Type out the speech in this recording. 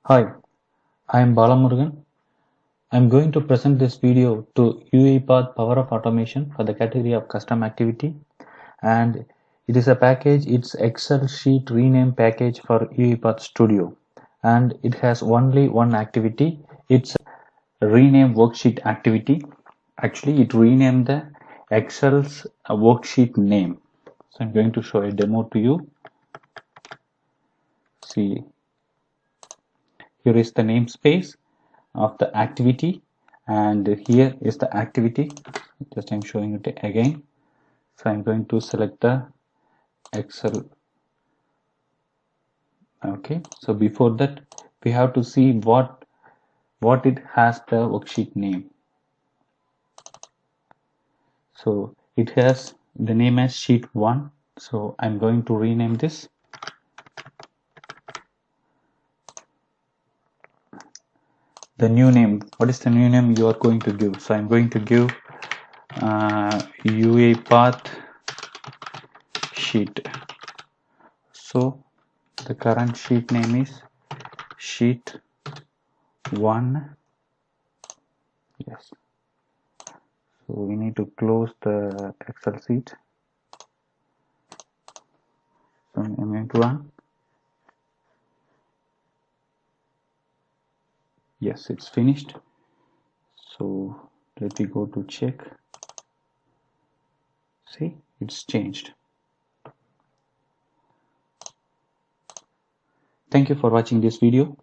Hi, I am Balamurugan. I am going to present this video to UiPath Power of Automation for the category of custom activity, and it is a package. It's Excel sheet rename package for UiPath Studio, and it has only one activity. It's a rename worksheet activity. Actually, it renamed the Excel's worksheet name. So I'm going to show a demo to you. See, here is the namespace of the activity, and here is the activity. Just I'm showing it again. So I'm going to select the Excel. Okay, so before that we have to see what it has the worksheet name. So it has the name as sheet 1. So I'm going to rename this. The new name, what is the new name you are going to give? So I'm going to give UiPath sheet. So the current sheet name is sheet 1. Yes, so we need to close the Excel sheet. So I'm going to run. Yes, it's finished. So let me go to check. See, it's changed. Thank you for watching this video.